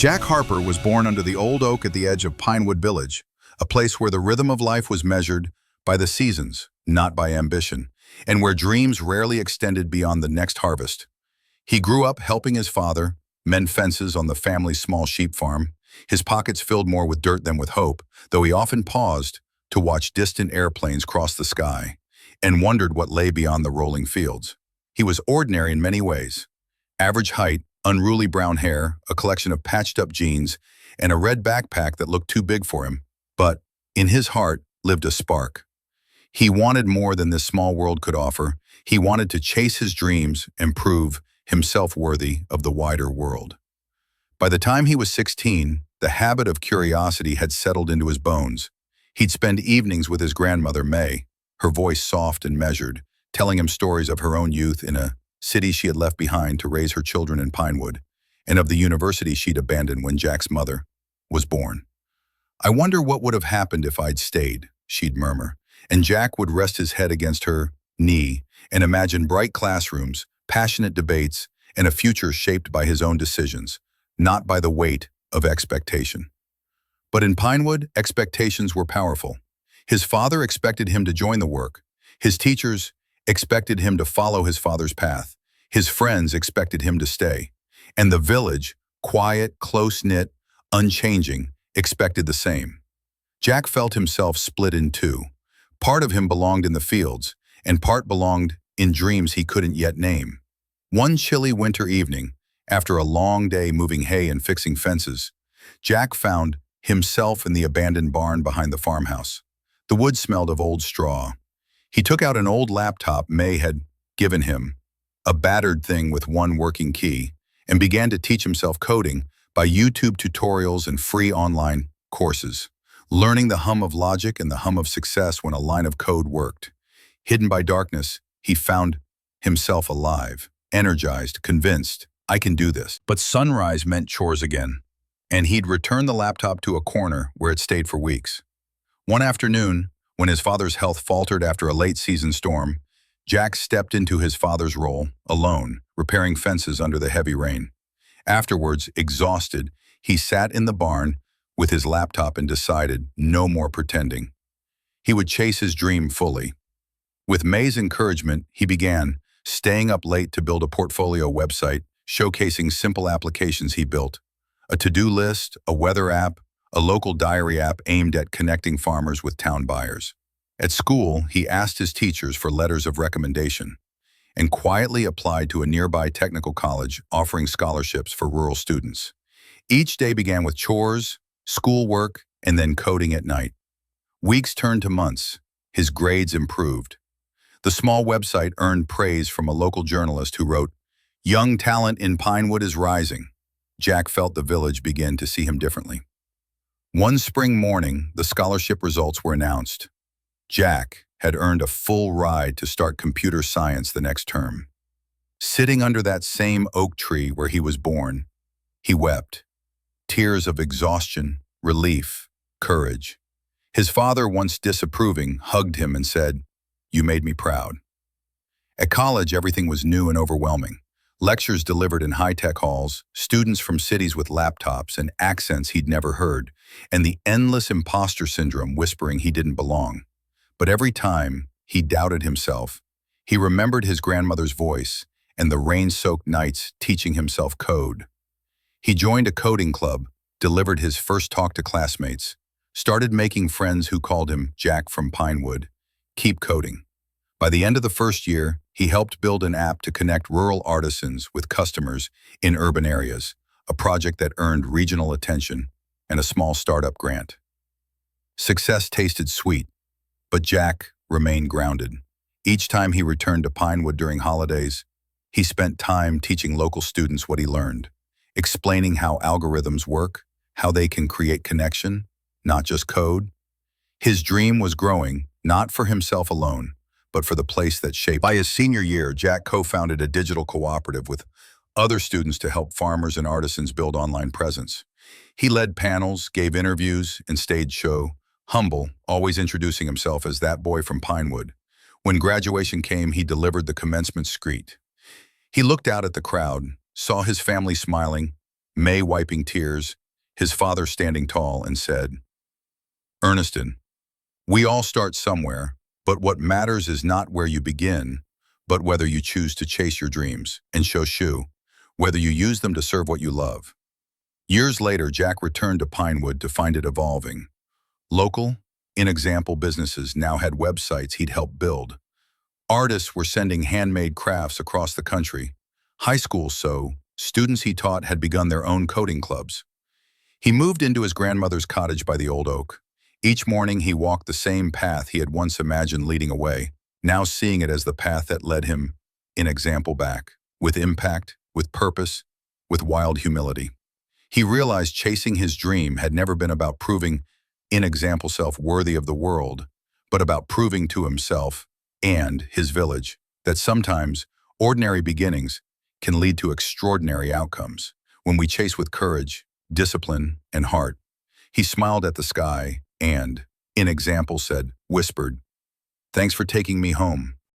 Jack Harper was born under the old oak at the edge of Pinewood Village, a place where the rhythm of life was measured by the seasons, not by ambition, and where dreams rarely extended beyond the next harvest. He grew up helping his father mend fences on the family's small sheep farm, his pockets filled more with dirt than with hope, though he often paused to watch distant airplanes cross the sky and wondered what lay beyond the rolling fields. He was ordinary in many ways. Average height, unruly brown hair, a collection of patched-up jeans, and a red backpack that looked too big for him. But in his heart lived a spark. He wanted more than this small world could offer. He wanted to chase his dreams and prove himself worthy of the wider world. By the time he was 16, the habit of curiosity had settled into his bones. He'd spend evenings with his grandmother, May, her voice soft and measured, telling him stories of her own youth in a city she had left behind to raise her children in Pinewood, and of the university she'd abandoned when Jack's mother was born. "I wonder what would have happened if I'd stayed," she'd murmur, and Jack would rest his head against her knee and imagine bright classrooms, passionate debates, and a future shaped by his own decisions, not by the weight of expectation. But in Pinewood, expectations were powerful. His father expected him to join the work. His teachers expected him to follow his father's path. His friends expected him to stay. And the village, quiet, close-knit, unchanging, expected the same. Jack felt himself split in two. Part of him belonged in the fields, and part belonged in dreams he couldn't yet name. One chilly winter evening, after a long day moving hay and fixing fences, Jack found himself in the abandoned barn behind the farmhouse. The wood smelled of old straw. He took out an old laptop May had given him, a battered thing with one working key, and began to teach himself coding by YouTube tutorials and free online courses, learning the hum of logic and the hum of success when a line of code worked. Hidden by darkness, he found himself alive, energized, convinced, "I can do this." But sunrise meant chores again, and he'd return the laptop to a corner where it stayed for weeks. One afternoon, when his father's health faltered after a late-season storm, Jack stepped into his father's role, alone, repairing fences under the heavy rain. Afterwards, exhausted, he sat in the barn with his laptop and decided no more pretending. He would chase his dream fully. With May's encouragement, he began, staying up late to build a portfolio website showcasing simple applications he built: a to-do list, a weather app, a local diary app aimed at connecting farmers with town buyers. At school, he asked his teachers for letters of recommendation and quietly applied to a nearby technical college offering scholarships for rural students. Each day began with chores, schoolwork, and then coding at night. Weeks turned to months. His grades improved. The small website earned praise from a local journalist who wrote, "Young talent in Pinewood is rising." Jack felt the village begin to see him differently. One spring morning, the scholarship results were announced. Jack had earned a full ride to start computer science the next term. Sitting under that same oak tree where he was born, he wept. Tears of exhaustion, relief, courage. His father, once disapproving, hugged him and said, "You made me proud." At college, everything was new and overwhelming. Lectures delivered in high-tech halls, students from cities with laptops and accents he'd never heard, and the endless imposter syndrome whispering he didn't belong. But every time he doubted himself, he remembered his grandmother's voice and the rain-soaked nights teaching himself code. He joined a coding club, delivered his first talk to classmates, started making friends who called him Jack from Pinewood. Keep coding. By the end of the first year, he helped build an app to connect rural artisans with customers in urban areas, a project that earned regional attention and a small startup grant. Success tasted sweet, but Jack remained grounded. Each time he returned to Pinewood during holidays, he spent time teaching local students what he learned, explaining how algorithms work, how they can create connection, not just code. His dream was growing, not for himself alone, but for the place that shaped. By his senior year, Jack co-founded a digital cooperative with other students to help farmers and artisans build online presence. He led panels, gave interviews, and staged show, humble, always introducing himself as that boy from Pinewood. When graduation came, he delivered the commencement screed. He looked out at the crowd, saw his family smiling, May wiping tears, his father standing tall, and said, "Ernestin, we all start somewhere, but what matters is not where you begin, but whether you choose to chase your dreams, and Shoshu, whether you use them to serve what you love." Years later, Jack returned to Pinewood to find it evolving. Local, in-example businesses now had websites he'd helped build. Artists were sending handmade crafts across the country. High schools, students he taught had begun their own coding clubs. He moved into his grandmother's cottage by the old oak. Each morning he walked the same path he had once imagined leading away, now seeing it as the path that led him, in example, back, with impact, with purpose, with wild humility. He realized chasing his dream had never been about proving in example self worthy of the world, but about proving to himself and his village that sometimes ordinary beginnings can lead to extraordinary outcomes when we chase with courage, discipline, and heart. He smiled at the sky and, in example, whispered, "Thanks for taking me home."